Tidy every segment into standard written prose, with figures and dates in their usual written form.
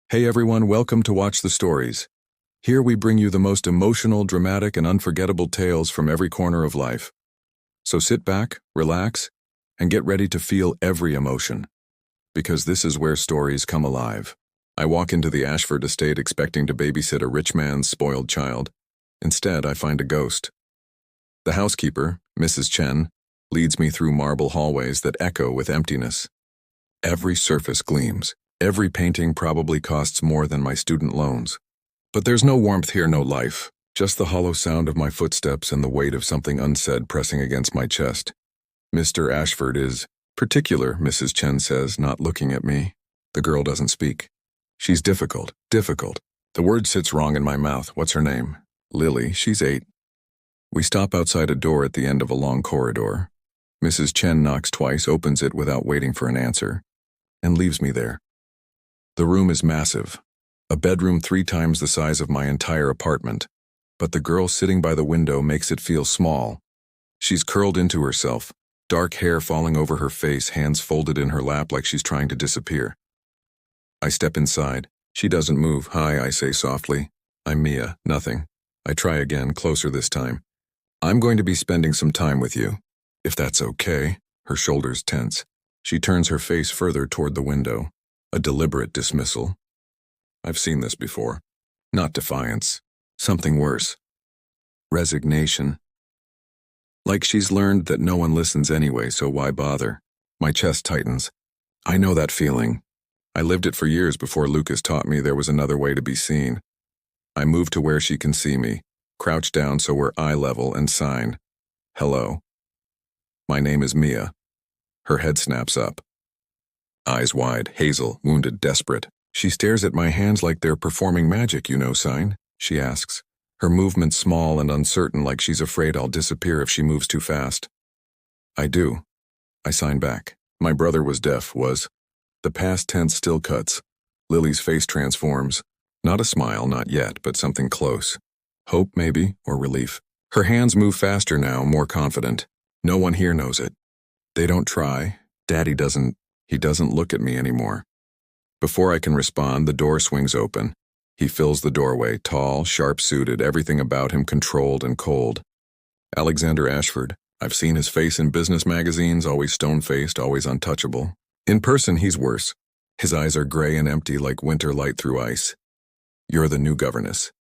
Hey everyone, welcome to Watch the Stories. Here we bring you the most emotional, dramatic, and unforgettable tales from every corner of life. So sit back, relax, and get ready to feel every emotion. Because this is where stories come alive. I walk into the Ashford estate expecting to babysit a rich man's spoiled child. Instead, I find a ghost. The housekeeper, Mrs. Chen, leads me through marble hallways that echo with emptiness. Every surface gleams. Every painting probably costs more than my student loans. But there's no warmth here, no life. Just the hollow sound of my footsteps and the weight of something unsaid pressing against my chest. Mr. Ashford is particular, Mrs. Chen says, not looking at me. The girl doesn't speak. She's difficult. The word sits wrong in my mouth. What's her name? Lily. She's 8. We stop outside a door at the end of a long corridor. Mrs. Chen knocks twice, opens it without waiting for an answer, and leaves me there. The room is massive, a bedroom 3 times the size of my entire apartment, but the girl sitting by the window makes it feel small. She's curled into herself, dark hair falling over her face, hands folded in her lap like she's trying to disappear. I step inside. She doesn't move. Hi, I say softly. I'm Mia. Nothing. I try again, closer this time. I'm going to be spending some time with you, if that's okay. Her shoulders tense. She turns her face further toward the window. A deliberate dismissal. I've seen this before. Not defiance. Something worse. Resignation. Like she's learned that no one listens anyway, so why bother? My chest tightens. I know that feeling. I lived it for years before Lucas taught me there was another way to be seen. I move to where she can see me, crouch down so we're eye level, and sign. Hello. My name is Mia. Her head snaps up. Eyes wide, hazel, wounded, desperate. She stares at my hands like they're performing magic, sign? She asks. Her movements small and uncertain, like she's afraid I'll disappear if she moves too fast. I do. I sign back. My brother was deaf, was. The past tense still cuts. Lily's face transforms. Not a smile, not yet, but something close. Hope, maybe, or relief. Her hands move faster now, more confident. No one here knows it. They don't try. Daddy doesn't. He doesn't look at me anymore. Before I can respond, the door swings open. He fills the doorway, tall, sharp-suited, everything about him controlled and cold. Alexander Ashford. I've seen his face in business magazines, always stone-faced, always untouchable. In person, he's worse. His eyes are gray and empty like winter light through ice. You're the new governess.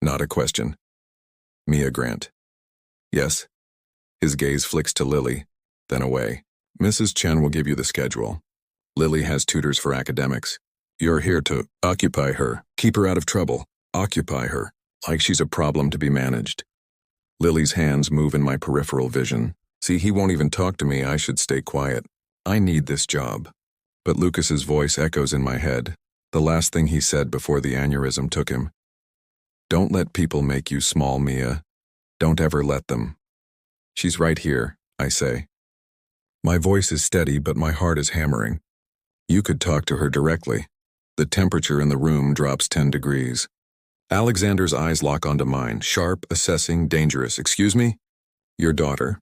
Not a question. Mia Grant. Yes. His gaze flicks to Lily, then away. Mrs. Chen will give you the schedule. Lily has tutors for academics. You're here to occupy her, keep her out of trouble, occupy her, like she's a problem to be managed. Lily's hands move in my peripheral vision. See, he won't even talk to me. I should stay quiet. I need this job. But Lucas's voice echoes in my head, the last thing he said before the aneurysm took him. Don't let people make you small, Mia. Don't ever let them. She's right here, I say. My voice is steady, but my heart is hammering. You could talk to her directly. The temperature in the room drops 10 degrees. Alexander's eyes lock onto mine, sharp, assessing, dangerous. Excuse me? Your daughter.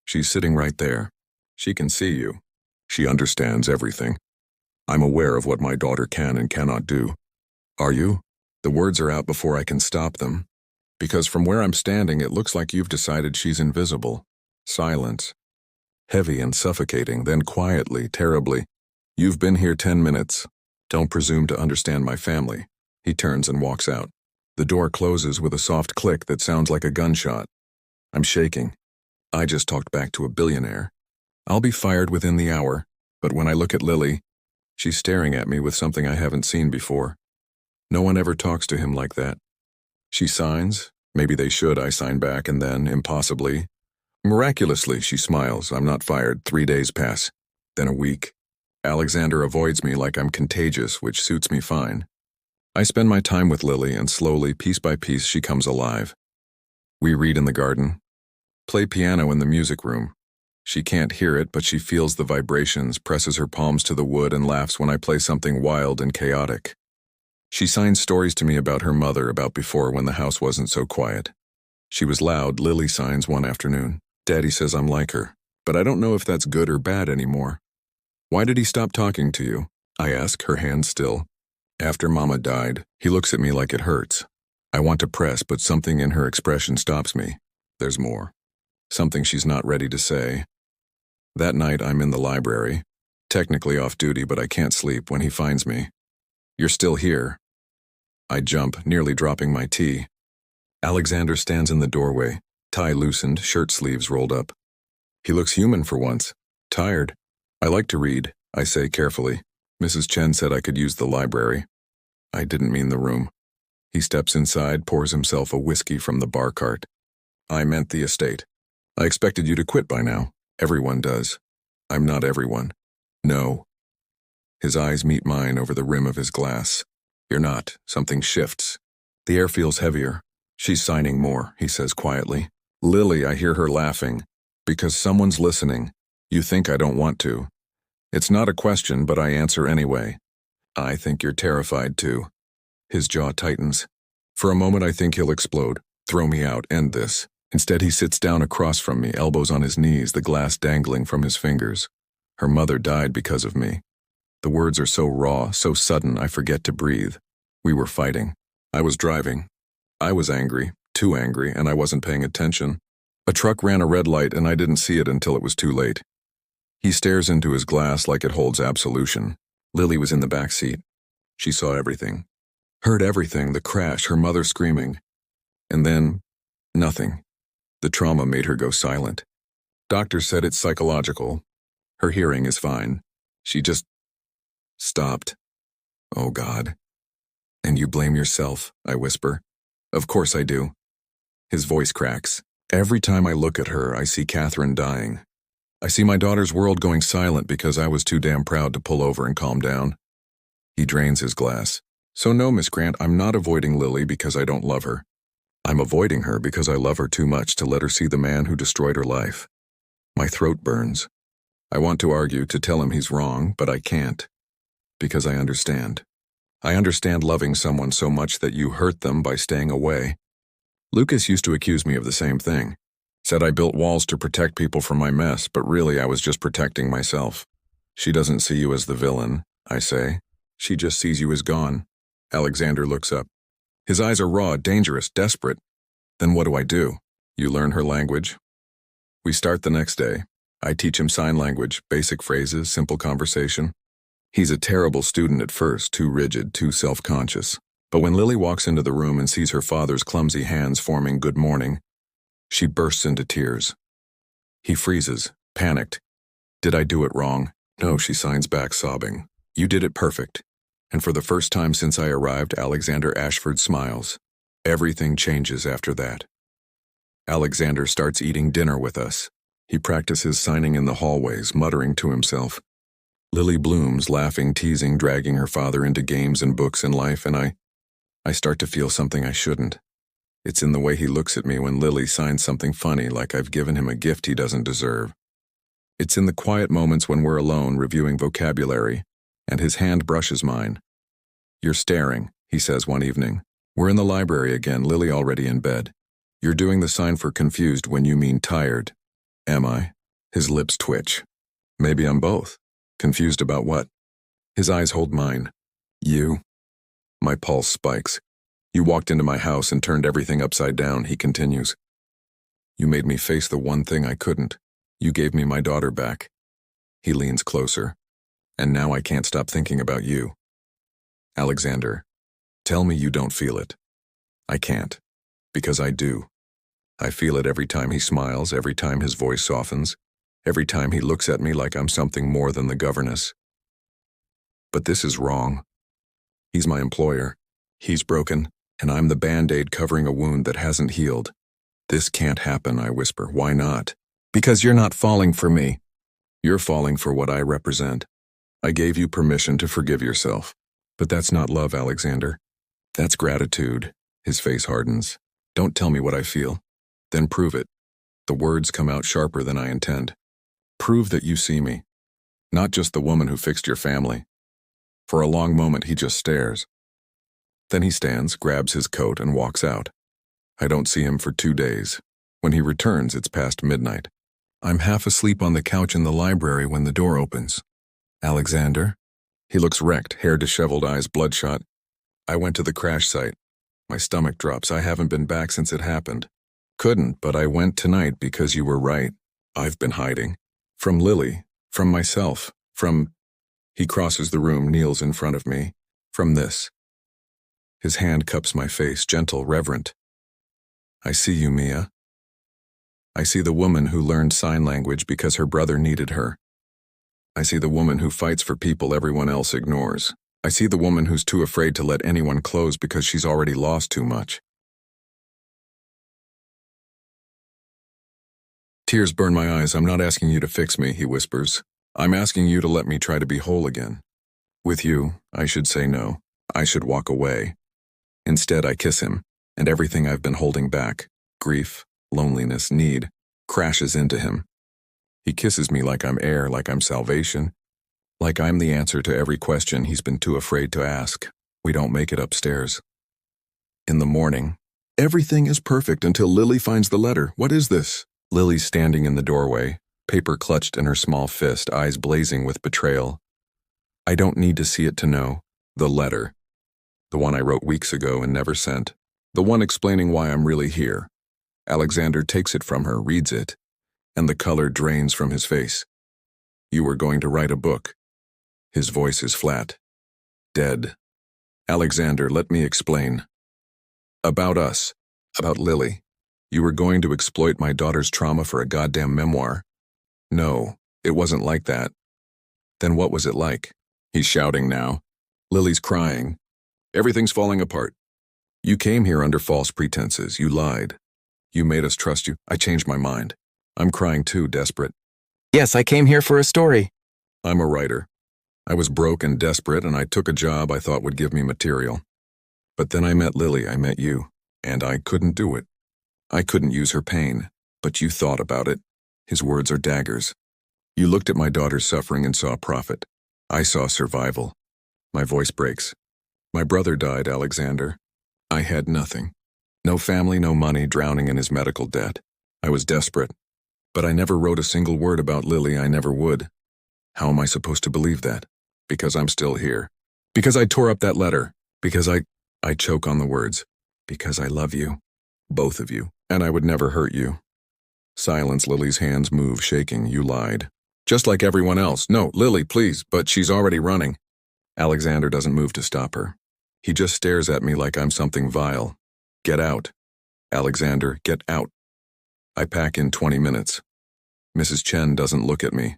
She's sitting right there. She can see you. She understands everything. I'm aware of what my daughter can and cannot do. Are you? The words are out before I can stop them. Because from where I'm standing, it looks like you've decided she's invisible. Silence. Heavy and suffocating, then quietly, terribly. You've been here 10 minutes. Don't presume to understand my family. He turns and walks out. The door closes with a soft click that sounds like a gunshot. I'm shaking. I just talked back to a billionaire. I'll be fired within the hour, but when I look at Lily, she's staring at me with something I haven't seen before. No one ever talks to him like that. She signs. Maybe they should, I sign back, and then, impossibly, miraculously, she smiles. I'm not fired. 3 days pass. Then a week. Alexander avoids me like I'm contagious, which suits me fine. I spend my time with Lily, and slowly, piece by piece, she comes alive. We read in the garden. Play piano in the music room. She can't hear it, but she feels the vibrations, presses her palms to the wood, and laughs when I play something wild and chaotic. She signs stories to me about her mother, about before when the house wasn't so quiet. She was loud. Lily signs one afternoon. Daddy says I'm like her, but I don't know if that's good or bad anymore. Why did he stop talking to you? I ask, her hand still. After Mama died, he looks at me like it hurts. I want to press, but something in her expression stops me. There's more. Something she's not ready to say. That night, I'm in the library, technically off duty, but I can't sleep when he finds me. "You're still here." I jump, nearly dropping my tea. Alexander stands in the doorway, tie loosened, shirt sleeves rolled up. He looks human for once, tired. "I like to read," I say carefully. "Mrs. Chen said I could use the library." I didn't mean the room. He steps inside, pours himself a whiskey from the bar cart. "I meant the estate. I expected you to quit by now. Everyone does. I'm not everyone." "No." His eyes meet mine over the rim of his glass. "You're not." Something shifts. The air feels heavier. "She's signing more," he says quietly. "Lily," I hear her laughing. "Because someone's listening. You think I don't want to." It's not a question, but I answer anyway. "I think you're terrified too." His jaw tightens. For a moment I think he'll explode, throw me out, end this. Instead he sits down across from me, elbows on his knees, the glass dangling from his fingers. "Her mother died because of me." The words are so raw, so sudden, I forget to breathe. We were fighting. I was driving. I was angry, too angry, and I wasn't paying attention. A truck ran a red light and I didn't see it until it was too late. He stares into his glass like it holds absolution. Lily was in the back seat. She saw everything. Heard everything, the crash, her mother screaming. And then, nothing. The trauma made her go silent. Doctor said it's psychological. Her hearing is fine. She just stopped. Oh God. "And you blame yourself," I whisper. "Of course I do." His voice cracks. "Every time I look at her, I see Catherine dying. I see my daughter's world going silent because I was too damn proud to pull over and calm down." He drains his glass. "So no, Miss Grant, I'm not avoiding Lily because I don't love her. I'm avoiding her because I love her too much to let her see the man who destroyed her life." My throat burns. I want to argue, to tell him he's wrong, but I can't. Because I understand. I understand loving someone so much that you hurt them by staying away. Lucas used to accuse me of the same thing. Said I built walls to protect people from my mess, but really I was just protecting myself. "She doesn't see you as the villain," I say. "She just sees you as gone." Alexander looks up. His eyes are raw, dangerous, desperate. "Then what do I do?" "You learn her language." We start the next day. I teach him sign language, basic phrases, simple conversation. He's a terrible student at first, too rigid, too self-conscious. But when Lily walks into the room and sees her father's clumsy hands forming "good morning," she bursts into tears. He freezes, panicked. "Did I do it wrong?" "No," she signs back, sobbing. "You did it perfect." And for the first time since I arrived, Alexander Ashford smiles. Everything changes after that. Alexander starts eating dinner with us. He practices signing in the hallways, muttering to himself. Lily blooms, laughing, teasing, dragging her father into games and books and life, and I start to feel something I shouldn't. It's in the way he looks at me when Lily signs something funny, like I've given him a gift he doesn't deserve. It's in the quiet moments when we're alone, reviewing vocabulary, and his hand brushes mine. "You're staring," he says one evening. We're in the library again, Lily already in bed. "You're doing the sign for confused when you mean tired." "Am I?" His lips twitch. "Maybe I'm both." "Confused about what?" His eyes hold mine. "You?" My pulse spikes. "You walked into my house and turned everything upside down," he continues. "You made me face the one thing I couldn't. You gave me my daughter back." He leans closer. "And now I can't stop thinking about you." "Alexander, tell me you don't feel it." "I can't. Because I do. I feel it every time he smiles, every time his voice softens, every time he looks at me like I'm something more than the governess. But this is wrong. He's my employer. He's broken, and I'm the Band-Aid covering a wound that hasn't healed. "This can't happen," I whisper. "Why not?" "Because you're not falling for me. You're falling for what I represent. I gave you permission to forgive yourself. But that's not love, Alexander. That's gratitude." His face hardens. "Don't tell me what I feel. Then prove it." The words come out sharper than I intend. "Prove that you see me. Not just the woman who fixed your family." For a long moment he just stares. Then he stands, grabs his coat, and walks out. I don't see him for 2 days. When he returns, it's past midnight. I'm half asleep on the couch in the library when the door opens. "Alexander?" He looks wrecked, hair disheveled, eyes bloodshot. I went to the crash site. My stomach drops. I haven't been back since it happened. Couldn't, but I went tonight because you were right. I've been hiding. From Lily. From myself. From... He crosses the room, kneels in front of me. From this. His hand cups my face, gentle, reverent. I see you, Mia. I see the woman who learned sign language because her brother needed her. I see the woman who fights for people everyone else ignores. I see the woman who's too afraid to let anyone close because she's already lost too much. Tears burn my eyes. I'm not asking you to fix me, he whispers. I'm asking you to let me try to be whole again. With you, I should say no. I should walk away. Instead, I kiss him, and everything I've been holding back, grief, loneliness, need, crashes into him. He kisses me like I'm air, like I'm salvation, like I'm the answer to every question he's been too afraid to ask. We don't make it upstairs. In the morning, everything is perfect until Lily finds the letter. What is this? Lily's standing in the doorway, paper clutched in her small fist, eyes blazing with betrayal. I don't need to see it to know. The letter. The one I wrote weeks ago and never sent. The one explaining why I'm really here. Alexander takes it from her, reads it, and the color drains from his face. You were going to write a book. His voice is flat. Dead. Alexander, let me explain. About us. About Lily. You were going to exploit my daughter's trauma for a goddamn memoir. No, it wasn't like that. Then what was it like? He's shouting now. Lily's crying. Everything's falling apart. You came here under false pretenses. You lied. You made us trust you. I changed my mind. I'm crying too, desperate. Yes, I came here for a story. I'm a writer. I was broke and desperate, and I took a job I thought would give me material. But then I met Lily, I met you, and I couldn't do it. I couldn't use her pain, but you thought about it. His words are daggers. You looked at my daughter's suffering and saw profit. I saw survival. My voice breaks. My brother died, Alexander. I had nothing. No family, no money, drowning in his medical debt. I was desperate. But I never wrote a single word about Lily. I never would. How am I supposed to believe that? Because I'm still here. Because I tore up that letter. Because I choke on the words. Because I love you. Both of you. And I would never hurt you. Silence. Lily's hands move, shaking. You lied. Just like everyone else. No, Lily, please, but she's already running. Alexander doesn't move to stop her. He just stares at me like I'm something vile. Get out. Alexander, get out. I pack in 20 minutes. Mrs. Chen doesn't look at me.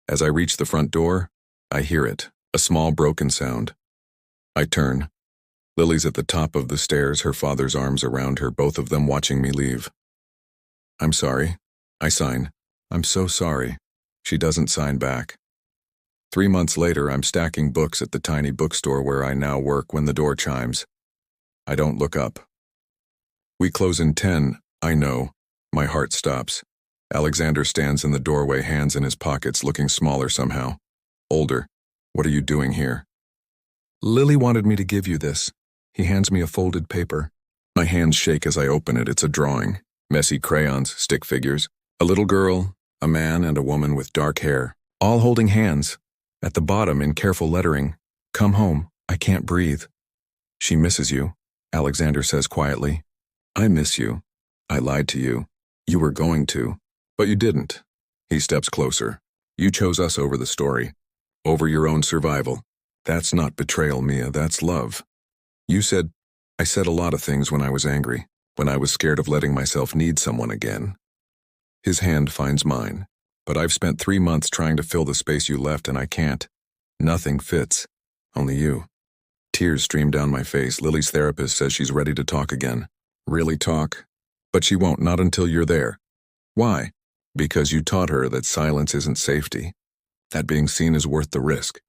As I reach the front door, I hear it, a small broken sound. I turn. Lily's at the top of the stairs, her father's arms around her, both of them watching me leave. I'm sorry. I sign. I'm so sorry. She doesn't sign back. 3 months later, I'm stacking books at the tiny bookstore where I now work when the door chimes. I don't look up. We close in 10, I know. My heart stops. Alexander stands in the doorway, hands in his pockets, looking smaller somehow. Older. What are you doing here? Lily wanted me to give you this. He hands me a folded paper. My hands shake as I open it. It's a drawing. Messy crayons, stick figures. A little girl, a man, and a woman with dark hair, all holding hands. At the bottom, in careful lettering, "Come home, I can't breathe." She misses you, Alexander says quietly. I miss you. I lied to you. You were going to, but you didn't. He steps closer. You chose us over the story, over your own survival. That's not betrayal, Mia, that's love. I said a lot of things when I was angry, when I was scared of letting myself need someone again. His hand finds mine. But I've spent 3 months trying to fill the space you left, and I can't. Nothing fits. Only you. Tears stream down my face. Lily's therapist says she's ready to talk again. Really talk? But she won't, not until you're there. Why? Because you taught her that silence isn't safety. That being seen is worth the risk.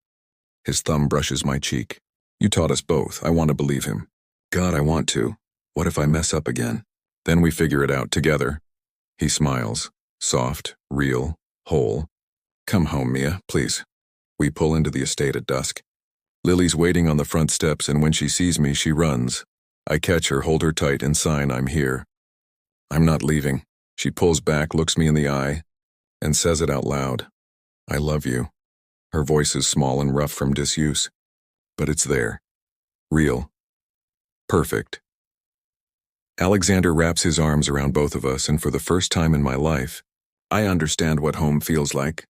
His thumb brushes my cheek. You taught us both. I want to believe him. God, I want to. What if I mess up again? Then we figure it out together. He smiles. Soft, real, whole. Come home, Mia, please. We pull into the estate at dusk. Lily's waiting on the front steps, and when she sees me, she runs. I catch her, hold her tight, and sign I'm here. I'm not leaving. She pulls back, looks me in the eye, and says it out loud. I love you. Her voice is small and rough from disuse. But it's there. Real. Perfect. Alexander wraps his arms around both of us, and for the first time in my life, I understand what home feels like.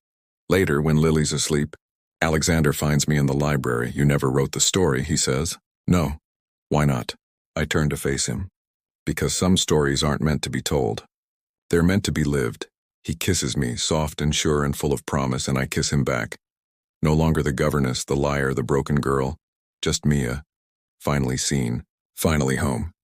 Later, when Lily's asleep, Alexander finds me in the library. You never wrote the story, he says. No. Why not? I turn to face him. Because some stories aren't meant to be told. They're meant to be lived. He kisses me, soft and sure and full of promise, and I kiss him back. No longer the governess, the liar, the broken girl. Just Mia. Finally seen. Finally home.